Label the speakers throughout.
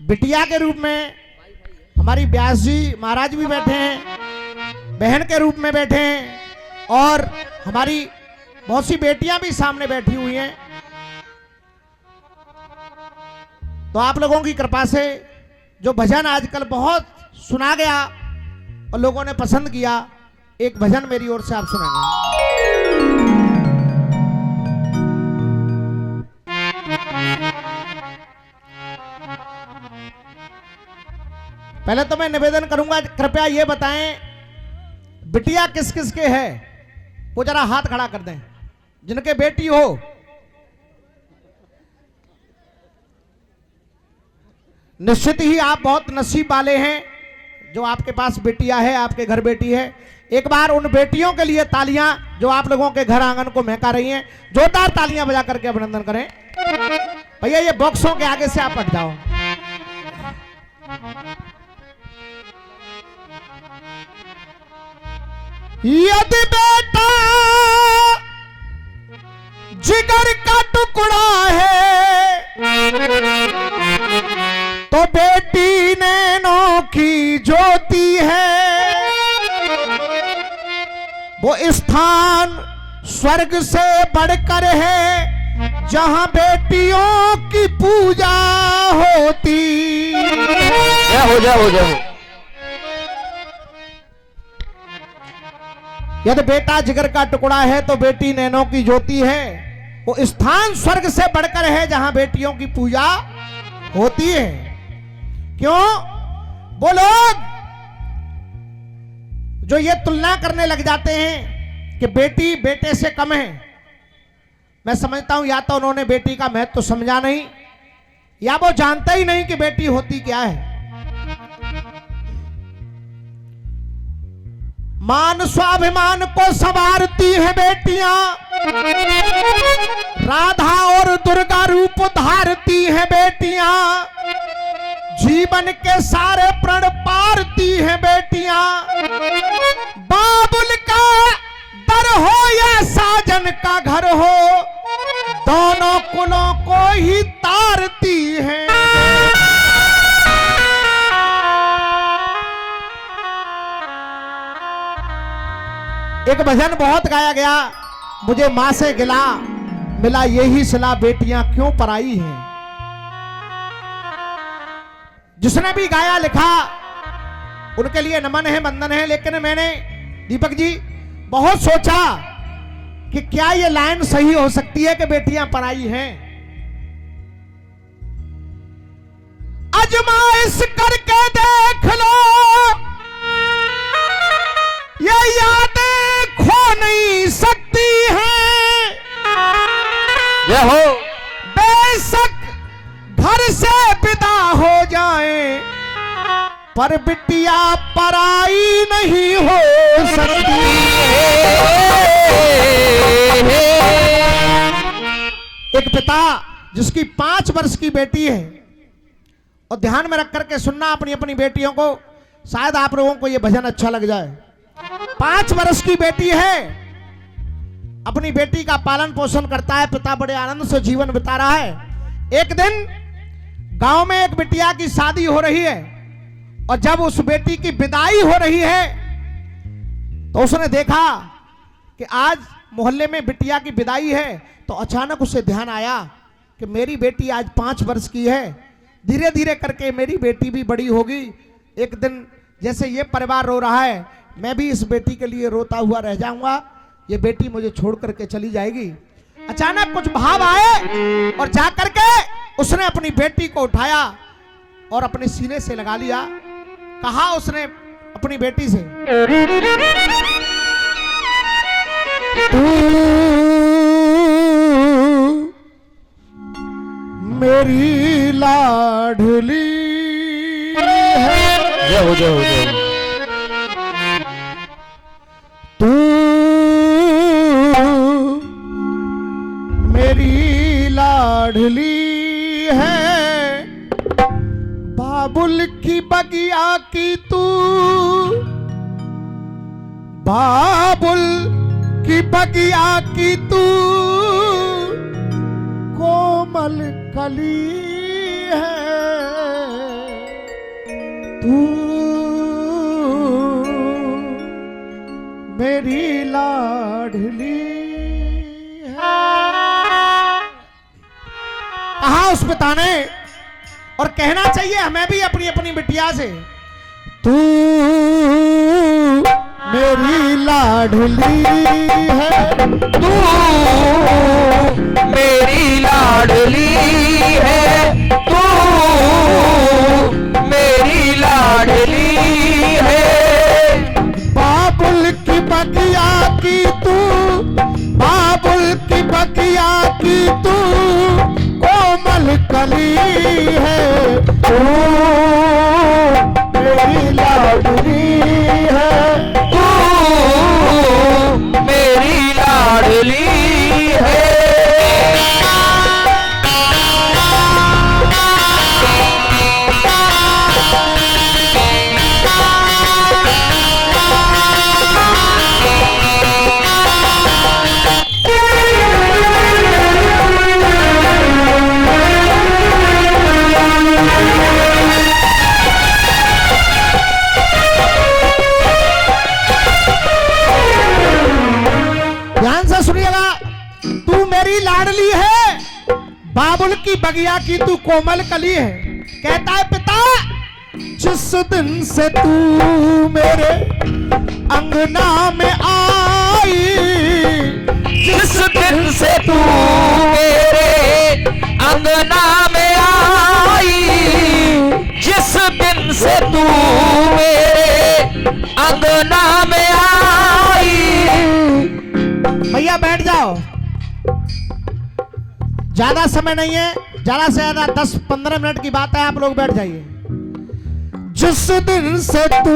Speaker 1: बिटिया के रूप में हमारी व्यास जी महाराज भी बैठे हैं, बहन के रूप में बैठे हैं, और हमारी बहुत सी बेटियां भी सामने बैठी हुई हैं। तो आप लोगों की कृपा से जो भजन आजकल बहुत सुना गया और लोगों ने पसंद किया, एक भजन मेरी ओर से आप सुनाएंगे। पहले तो मैं निवेदन करूंगा, कृपया ये बताएं बिटिया किस किस के है, वो जरा हाथ खड़ा कर दें जिनके बेटी हो। निश्चित ही आप बहुत नसीब वाले हैं जो आपके पास बेटियां है, आपके घर बेटी है। एक बार उन बेटियों के लिए तालियां जो आप लोगों के घर आंगन को महका रही हैं, जोरदार तालियां बजा करके अभिनंदन करें। भैया ये बॉक्सों के आगे से आप हट जाओ। यदि बेटा जिगर का टुकड़ा है तो बेटी नैनों की ज्योति है। वो स्थान स्वर्ग से बढ़कर है जहां बेटियों की पूजा होती।
Speaker 2: हो जाओ।
Speaker 1: यदि बेटा जिगर का टुकड़ा है तो बेटी नैनों की ज्योति है। वो स्थान स्वर्ग से बढ़कर है जहां बेटियों की पूजा होती है। क्यों? वो लोग जो ये तुलना करने लग जाते हैं कि बेटी बेटे से कम है, मैं समझता हूं या तो उन्होंने बेटी का महत्व तो समझा नहीं, या वो जानते ही नहीं कि बेटी होती क्या है। मान स्वाभिमान को संवारती है बेटियां, राधा और दुर्गा रूप धारती है बेटियां, जीवन के सारे प्रण पारती है बेटियां। बाबुल का दर हो या साजन का घर हो, दोनों कुलों को ही तारती है। एक भजन बहुत गाया गया, मुझे मां से गिला मिला यही सिला बेटियां क्यों पराई हैं। जिसने भी गाया लिखा उनके लिए नमन है, वंदन है। लेकिन मैंने दीपक जी बहुत सोचा कि क्या ये लाइन सही हो सकती है कि बेटियां पराई हैं। आजमाइश करके देख लो, ये यादें खो नहीं सकती हैं।
Speaker 2: जय हो।
Speaker 1: बेशक घर से विदा हो जाए पर बिटिया पराई नहीं हो सकती। एक पिता जिसकी 5 वर्ष की बेटी है, और ध्यान में रख करके सुनना अपनी अपनी बेटियों को, शायद आप लोगों को यह भजन अच्छा लग जाए। 5 वर्ष की बेटी है, अपनी बेटी का पालन पोषण करता है, पिता बड़े आनंद से जीवन बिता रहा है। एक दिन गांव में एक बिटिया की शादी हो रही है, और जब उस बेटी की विदाई हो रही है तो उसने देखा कि आज मोहल्ले में बिटिया की विदाई है। तो अचानक उसे ध्यान आया कि मेरी बेटी आज 5 वर्ष की है, धीरे धीरे करके मेरी बेटी भी बड़ी होगी। एक दिन जैसे ये परिवार रो रहा है, मैं भी इस बेटी के लिए रोता हुआ रह जाऊंगा, ये बेटी मुझे छोड़ करके चली जाएगी। अचानक कुछ भाव आए और जाकर के उसने अपनी बेटी को उठाया और अपने सीने से लगा लिया। कहा उसने अपनी बेटी से, तू मेरी लाडली है।
Speaker 2: जय हो, जय हो, जय हो।
Speaker 1: तू मेरी लाडली है, बाबुल की बगिया की तू, बाबुल की बगिया की तू कोमल कली है। तू मेरी लाडली है। कहा उस पिता ने, और कहना चाहिए हमें भी अपनी अपनी बिटिया से, तू मेरी लाडली है,
Speaker 2: तू मेरी लाडली है, तू मेरी लाडली है।
Speaker 1: बाबुल की बगिया की तू, बाबुल की बगिया की तू कोमल कली है, तू मेरी लाडली है,
Speaker 2: तू मेरी लाडली है।
Speaker 1: ध्यान से सुनिएगा, तू मेरी लाडली है, बाबुल की बगिया की तू कोमल कली है। कहता है पिता, जिस दिन से तू मेरे अंगना में आई,
Speaker 2: जिस दिन से तू मेरे अंगना में आई, जिस दिन से तू मेरे अंगना में आई।
Speaker 1: भैया बैठ जाओ, ज्यादा समय नहीं है, ज्यादा से ज्यादा 10-15 मिनट की बात है, आप लोग बैठ जाइए। जिस दिन से तू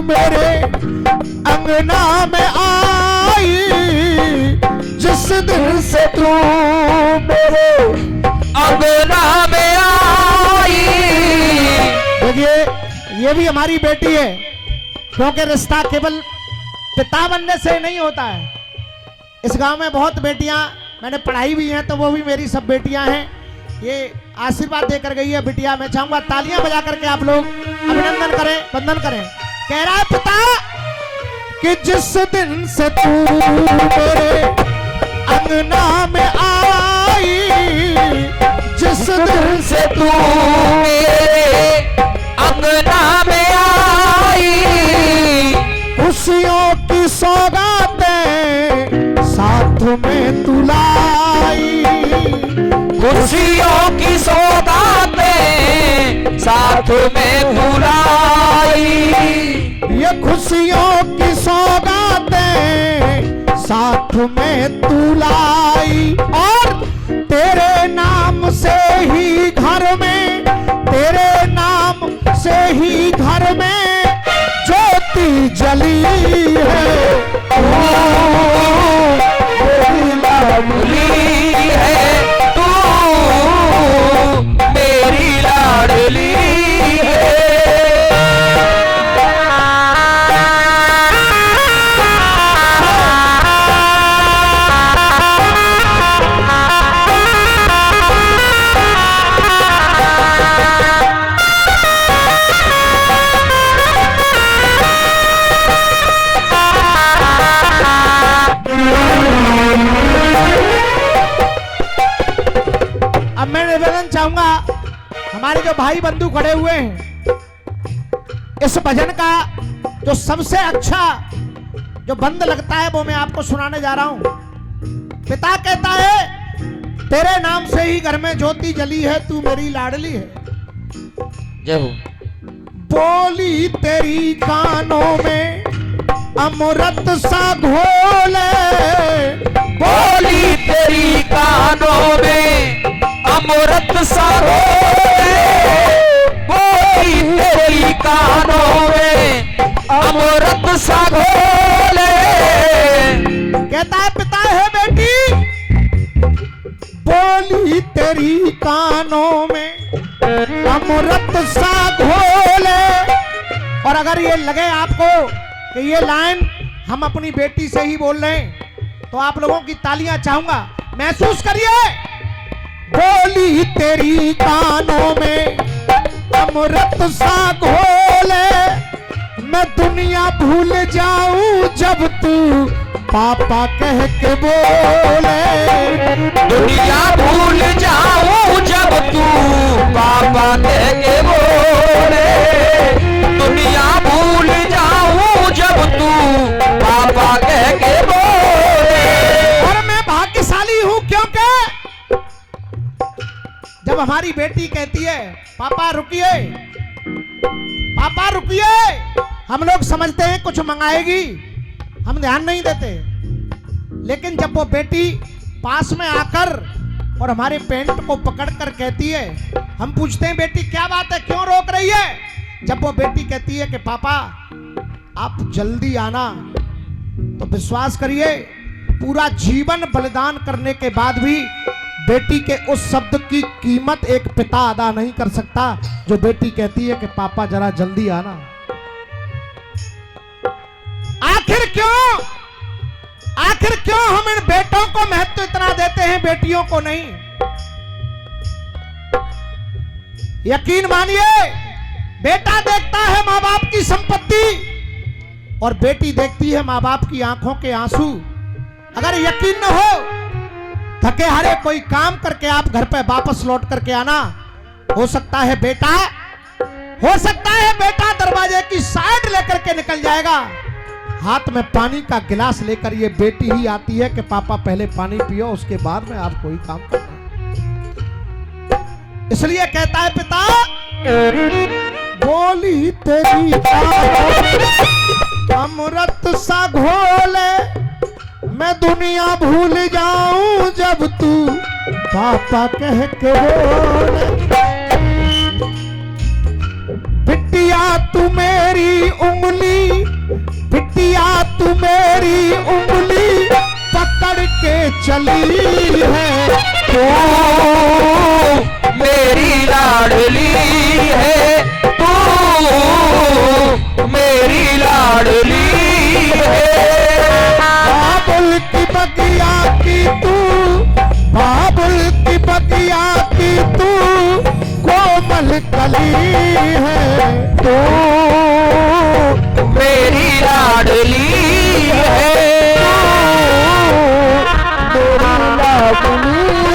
Speaker 1: मेरे अंगना में आई, जिस दिन से तू मेरे
Speaker 2: अंगना में आई।
Speaker 1: देखिए, ये भी हमारी बेटी है, क्योंकि रिश्ता केवल पिता बनने से नहीं होता है। इस गांव में बहुत बेटियां मैंने पढ़ाई भी हैं, तो वो भी मेरी सब बेटियां हैं। ये आशीर्वाद देकर गई है बिटिया। मैं चाहूंगा तालियां बजा करके आप लोग अभिनंदन करें, वंदन करें। कह रहा है पिता कि जिस दिन से तू मेरे अंगना में आई, जिस दिन
Speaker 2: से तू मेरे अंगना में आई,
Speaker 1: खुशियों की सौगातें साथ में तू लाई,
Speaker 2: खुशियों की सौगातें साथ में तू लाई।
Speaker 1: ये खुशियों की सौगातें साथ में तू लाई, और तेरे नाम से ही घर में, तेरे नाम से ही घर में ज्योति जली है, मेरी लाडली
Speaker 2: है, तू मेरी लाडली है।
Speaker 1: अब मैं निवेदन चाहूंगा, हमारे जो भाई बंधु खड़े हुए हैं, इस भजन का जो सबसे अच्छा जो बंद लगता है वो मैं आपको सुनाने जा रहा हूं। पिता कहता है तेरे नाम से ही घर में ज्योति जली है, तू मेरी लाडली है।
Speaker 2: जय हो।
Speaker 1: बोली तेरी कानों में अमृत सा घोले,
Speaker 2: बोली तेरी कानों में अमृत सा घोले, बोली तेरी कानों में अमृत सा घोले।
Speaker 1: कहता है पिता है बेटी, बोली तेरी कानों में अमृत सा घोले। और अगर ये लगे आपको कि ये लाइन हम अपनी बेटी से ही बोल रहे हैं, तो आप लोगों की तालियां चाहूंगा, महसूस करिए। बोली तेरी कानों में अमृत सा घोले, बोले, मैं दुनिया भूल जाऊं जब तू पापा कह के बोले।
Speaker 2: दुनिया भूल जाऊं जब तू पापा कह के बोले। दुनिया भूल जाऊं जब तू पापा कह के बोले।
Speaker 1: और मैं भाग्यशाली हूं क्योंकि जब हमारी बेटी कहती है पापा रुकिए, पापा रुकिए, हम लोग समझते हैं कुछ मंगाएगी, हम ध्यान नहीं देते। लेकिन जब वो बेटी पास में आकर और हमारे पैंट को पकड़कर कहती है, हम पूछते हैं बेटी क्या बात है, क्यों रोक रही है? जब वो बेटी कहती है कि पापा आप जल्दी आना, तो विश्वास करिए पूरा जीवन बलिदान करने के बाद भी बेटी के उस शब्द की कीमत एक पिता अदा नहीं कर सकता जो बेटी कहती है कि पापा जरा जल्दी आना। आखिर क्यों हम इन बेटों को महत्व इतना देते हैं, बेटियों को नहीं? यकीन मानिए, बेटा देखता है माँ बाप की संपत्ति और बेटी देखती है माँ बाप की आंखों के आंसू। अगर यकीन न हो, थके हारे कोई काम करके आप घर पे वापस लौट करके आना, हो सकता है बेटा दरवाजे की साइड लेकर के निकल जाएगा, हाथ में पानी का गिलास लेकर ये बेटी ही आती है कि पापा पहले पानी पियो, उसके बाद में आप कोई काम करना। इसलिए कहता है पिता, बोली तेरी अमृत सा घोले, मैं दुनिया भूल जाऊं जब तू पापा कह के बोले। बिटिया तू मेरी उंगली, बिटिया तू मेरी उंगली पकड़ के चली है,
Speaker 2: तू मेरी लाडली है, तू मेरी लाडली है।
Speaker 1: बाबुल की बगिया की तू, बाबुल की बगिया की तू कोमल कली है,
Speaker 2: तू मेरी लाडली है,
Speaker 1: मेरी लाडली है।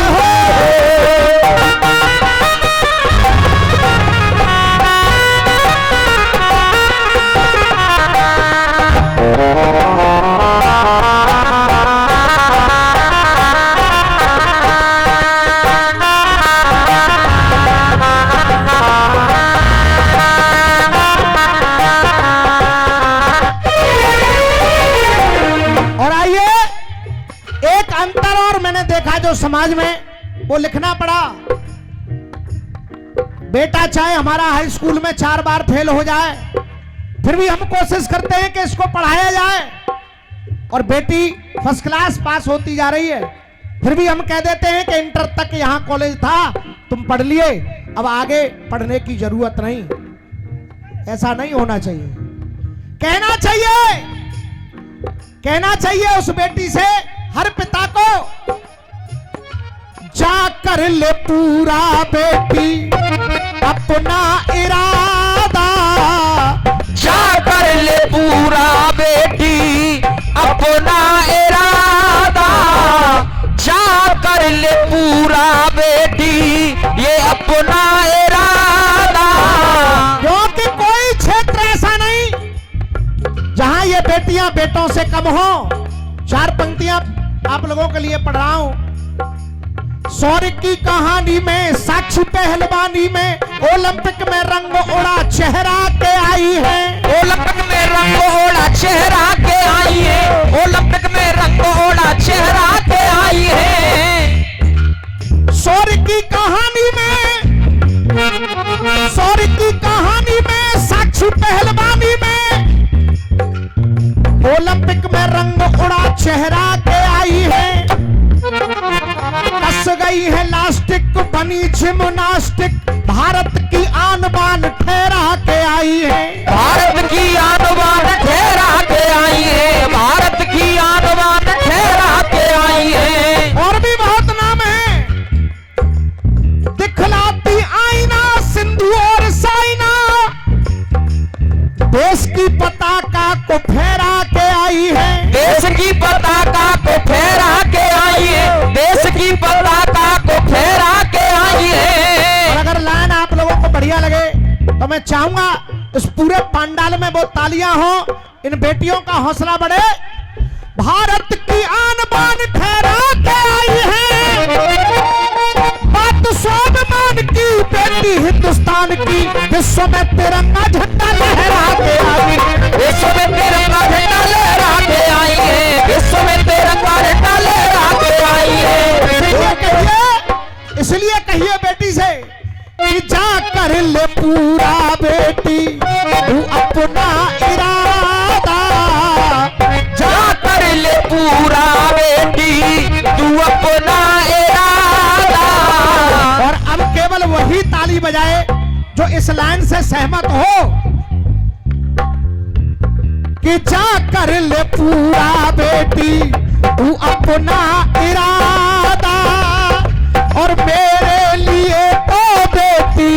Speaker 1: देखा जो समाज में वो लिखना पड़ा, बेटा चाहे हमारा हाई स्कूल में 4 बार फेल हो जाए फिर भी हम कोशिश करते हैं कि इसको पढ़ाया जाए, और बेटी फर्स्ट क्लास पास होती जा रही है फिर भी हम कह देते हैं कि इंटर तक यहाँ कॉलेज था, तुम पढ़ लिए, अब आगे पढ़ने की जरूरत नहीं। ऐसा नहीं होना चाहिए। कहना चाहिए उस बेटी से, हर पिता को, जा कर ले पूरा बेटी अपना इरादा,
Speaker 2: जा कर ले पूरा बेटी अपना इरादा, जा कर ले पूरा बेटी ये अपना इरादा।
Speaker 1: क्योंकि कोई क्षेत्र ऐसा नहीं जहां ये बेटियां बेटों से कम हो। 4 पंक्तियां आप लोगों के लिए पढ़ रहा हूं। शौर्य की कहानी में, साक्षी पहलवानी में, ओलंपिक में रंग ओढ़ा चेहरा के आई है,
Speaker 2: ओलंपिक में रंग ओढ़ा चेहरा के आई है, ओलंपिक में रंग ओढ़ा चेहरा के आई है।
Speaker 1: शौर्य की कहानी में, साक्षी पहलवानी में, ओलंपिक में रंग उड़ा चेहरा के आई है। कस गई है लास्टिक, बनी जिम्नास्टिक, भारत की आन बान ठहरा के आई है,
Speaker 2: भारत की आन बान ठहरा के आई है, भारत की आन बान ठहरा के आई है।
Speaker 1: और भी बहुत नाम है, दिखलाती आईना सिंधु और साइना, तो मैं चाहूंगा इस पूरे पंडाल में वो तालियां हो, इन बेटियों का हौसला बढ़े। भारत की आन बान ठहरा के आई है, बात स्वाभिमान की बेटी हिंदुस्तान की, विश्व में तिरंगा झंडा लहरा के आई,
Speaker 2: विश्व में तिरंगा झंडा लहरा के आई है, विश्व में तिरंगा झंडा लहरा के आई है।
Speaker 1: इसलिए कहिए बेटी से कि जा कर ले पूरा बेटी तू अपना इरादा,
Speaker 2: जा कर ले पूरा बेटी तू अपना इरादा।
Speaker 1: और अब केवल वही ताली बजाए जो इस लाइन से सहमत हो कि जा कर ले पूरा बेटी तू अपना इरादा, और मेरे लिए तो बेटी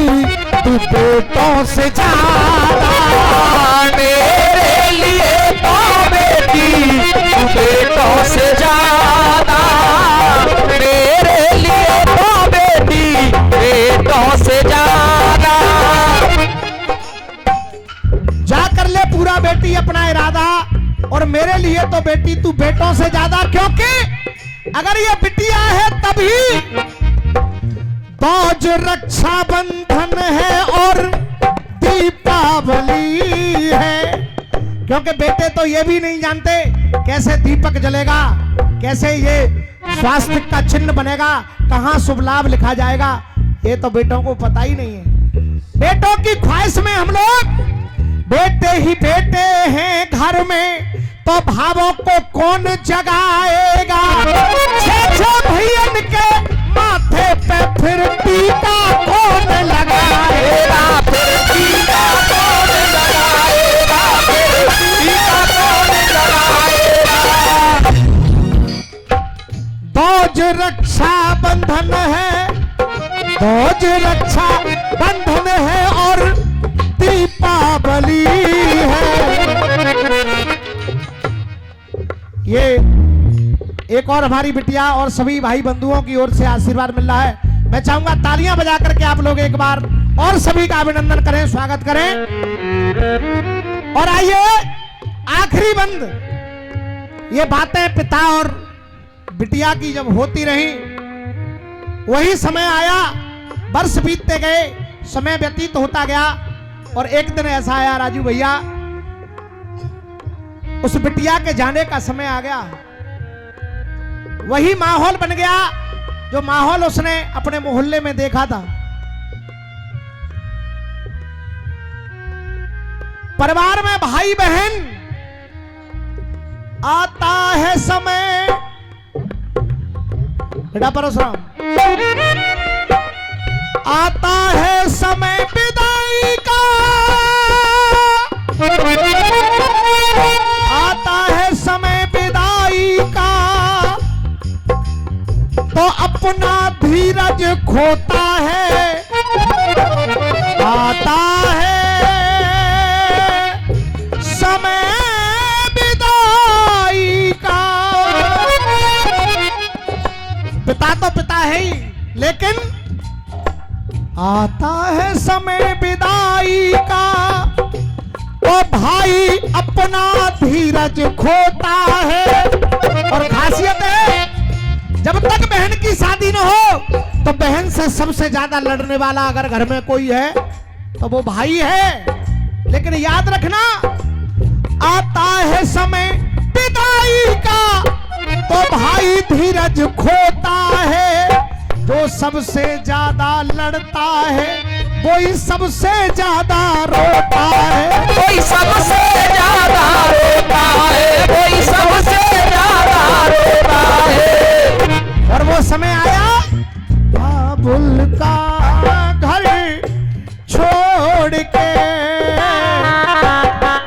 Speaker 1: तू बेटों से ज्यादा,
Speaker 2: मेरे लिए तो बेटी तू बेटों से ज्यादा, मेरे लिए तो बेटी बेटों से ज्यादा।
Speaker 1: जा कर ले पूरा बेटी अपना इरादा, और मेरे लिए तो बेटी तू बेटों से ज्यादा, क्योंकि अगर ये बिटिया है तभी फौज रक्षा बंधन है और दीपावली है, क्योंकि बेटे तो ये भी नहीं जानते कैसे दीपक जलेगा, कैसे ये स्वास्थ्य का चिन्ह बनेगा, कहां शुभ लाभ लिखा जाएगा, ये तो बेटों को पता ही नहीं है। बेटों की ख्वाहिश में हम लोग बेटे ही बेटे हैं घर में, तो भावों को कौन जगाएगा, छह भैयन के माथे पे फिर टीका कौन लगाएगा,
Speaker 2: फिर टीका कौन लगाएगा, फिर टीका कौन लगाएगा।
Speaker 1: फौज रक्षा बंधन है, फौज रक्षा बंधन है और दीपावली है। ये एक और हमारी बिटिया और सभी भाई बंधुओं की ओर से आशीर्वाद मिल रहा है। मैं चाहूंगा तालियां बजा करके आप लोग एक बार और सभी का अभिनंदन करें, स्वागत करें। और आइए आखिरी बंद ये बातें पिता और बिटिया की जब होती रही, वही समय आया, वर्ष बीतते गए, समय व्यतीत होता गया, और एक दिन ऐसा आया राजू भैया, उस बिटिया के जाने का समय आ गया। वही माहौल बन गया जो माहौल उसने अपने मोहल्ले में देखा था। परिवार में भाई बहन आता है समय, बेटा परशुराम, आता है समय विदाई का, आता है समय विदाई का, तो अपना धीरज खोता है, आता है समय विदाई का। पिता तो पिता है ही, लेकिन आता है समय विदाई का, तो भाई अपना धीरज खोता है। और खासियत है, जब तक बहन की शादी न हो तो बहन से सबसे ज्यादा लड़ने वाला अगर घर में कोई है तो वो भाई है। लेकिन याद रखना, आता है समय विदाई का, तो भाई धीरज खोता है। जो सबसे ज्यादा लड़ता है वही सबसे ज्यादा रोता है,
Speaker 2: कोई सबसे ज्यादा रोता है, कोई सबसे ज्यादा रोता है।
Speaker 1: और वो समय आया, बाबुल का घर छोड़ के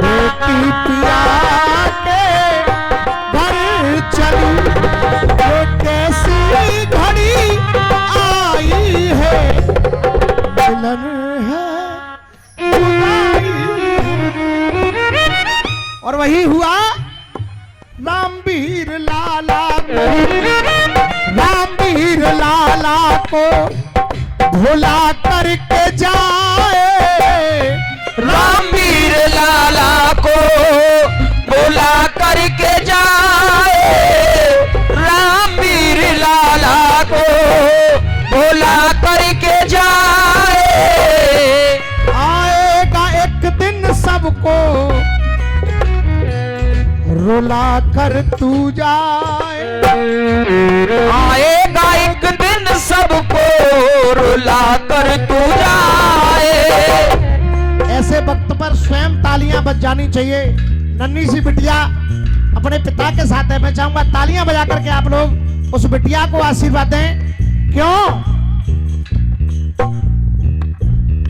Speaker 1: बेटी पिया के घर चली, ये कैसी घड़ी आई है, मिलन है जुदाई है। और वही हुआ रामवीर लाला को, रामवीर लाला को भुला करके जाए,
Speaker 2: भुला करके जाए।
Speaker 1: आएगा एक दिन सबको रुला कर तू जाए।
Speaker 2: आएगा एक दिन सबको रुला कर तू जाए।
Speaker 1: ऐसे वक्त पर स्वयं तालियां बज जानी चाहिए। नन्ही सी बिटिया अपने पिता के साथ है। मैं चाहूंगा तालियां बजा करके आप लोग उस बिटिया को आशीर्वाद दें। क्यों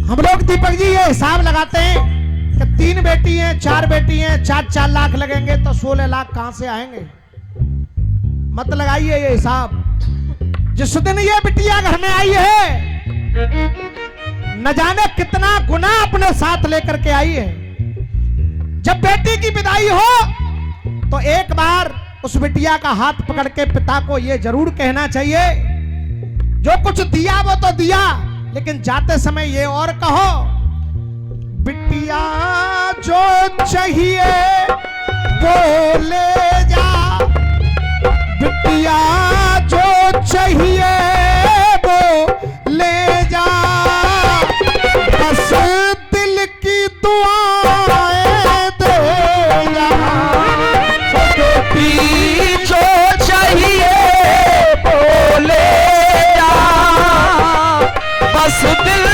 Speaker 1: हम लोग दीपक जी ये हिसाब लगाते हैं कि 3 बेटी हैं 4 बेटी हैं 4-4 लाख लगेंगे तो 16 लाख कहां से आएंगे। मत लगाइए ये हिसाब। जिस दिन ये बिटिया घर में आई है न जाने कितना गुना अपने साथ लेकर के आई है। जब बेटी की विदाई हो तो एक बार उस बिटिया का हाथ पकड़ के पिता को यह जरूर कहना चाहिए, जो कुछ दिया वो तो दिया, लेकिन जाते समय ये और कहो, बिटिया जो चाहिए वो ले जा, बिटिया जो चाहिए वो ले जा, बस दिल की दुआएं दे जा।
Speaker 2: बेटी जो चाहिए वो ले जा, बस दिल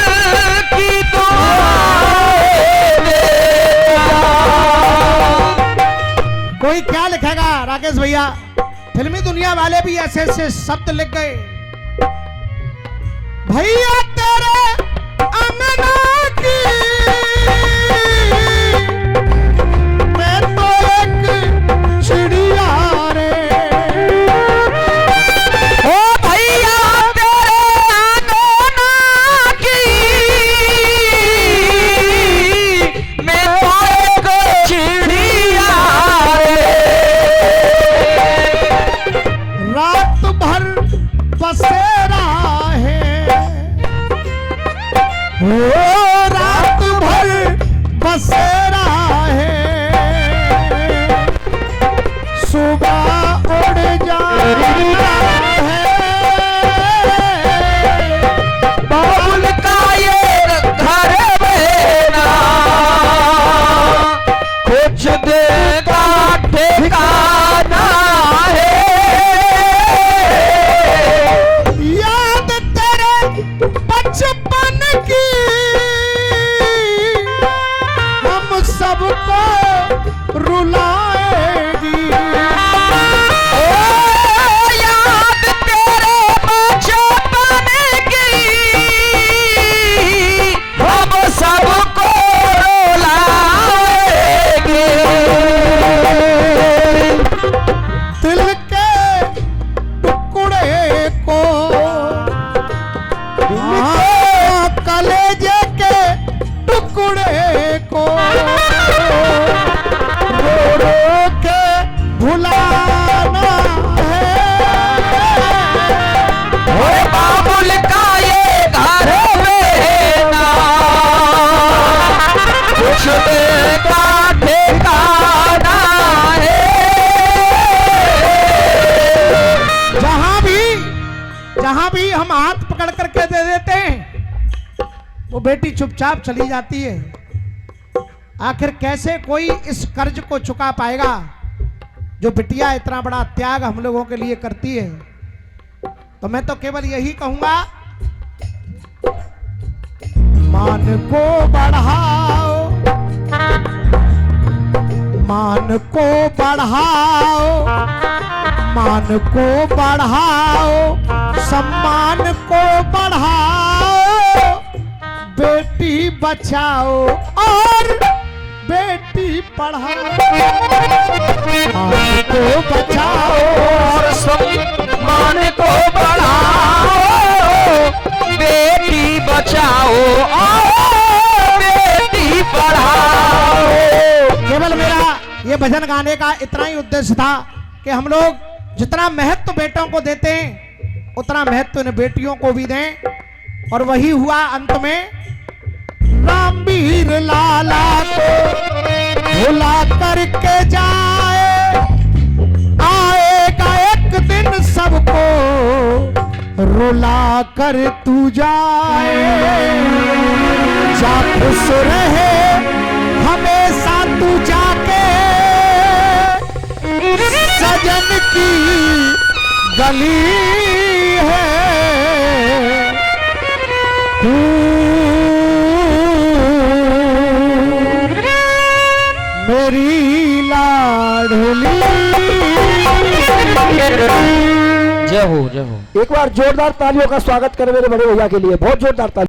Speaker 2: की दुआएं दे जा।
Speaker 1: कोई क्या लिखेगा राकेश भैया, फिल्मी दुनिया वाले भी ऐसे ऐसे शब्द लिख गए। भैया तेरे अंगना की मैं तो एक चिड़िया रे।
Speaker 2: ओ भैया तेरे अंगना की मैं तो एक चिड़िया रे।
Speaker 1: रात भर बसेरा है, ओ रात भर बसेरा है, सुबह उड़ जाना है।
Speaker 2: बाबुल का ये घर में ना कुछ देर का ठिकाना है।
Speaker 1: याद तेरे बचपन की हम सबको रुलाएगी।
Speaker 2: ओ याद तेरे बचपन की हम सबको रुलाएगी।
Speaker 1: दिल के टुकड़े को कलेजे के टुकड़े को रो रो के भुलाना है।
Speaker 2: ओए बाबुल का ये घर में ना कुछ देर का ठिकाना है।
Speaker 1: जहां भी हम हाथ पकड़ करके दे देते हैं वो बेटी चुपचाप चली जाती है। आखिर कैसे कोई इस कर्ज को चुका पाएगा जो बिटिया इतना बड़ा त्याग हम लोगों के लिए करती है। तो मैं तो केवल यही कहूंगा, मान को बढ़ाओ, मान को बढ़ाओ, मान को बढ़ाओ, सम्मान को बढ़ाओ, बेटी बचाओ और बेटी पढ़ाओ। मान को बचाओ
Speaker 2: और सम्मान को बढ़ाओ, बेटी बचाओ और बेटी पढ़ाओ।
Speaker 1: केवल मेरा ये भजन गाने का इतना ही उद्देश्य था कि हम लोग जितना महत्व बेटों को देते हैं उतना महत्व इन बेटियों को भी दें। और वही हुआ अंत में, रामवीर लाला को भुला करके जाए, आएगा एक दिन सबको रुला कर तू जाए, जा खुश रहे हमेशा तू जाके, सजन की गली है तू, मेरी लाडली।
Speaker 2: जय हो जय हो।
Speaker 3: एक बार जोरदार तालियों का स्वागत करें मेरे बड़े भैया के लिए, बहुत जोरदार तालियां।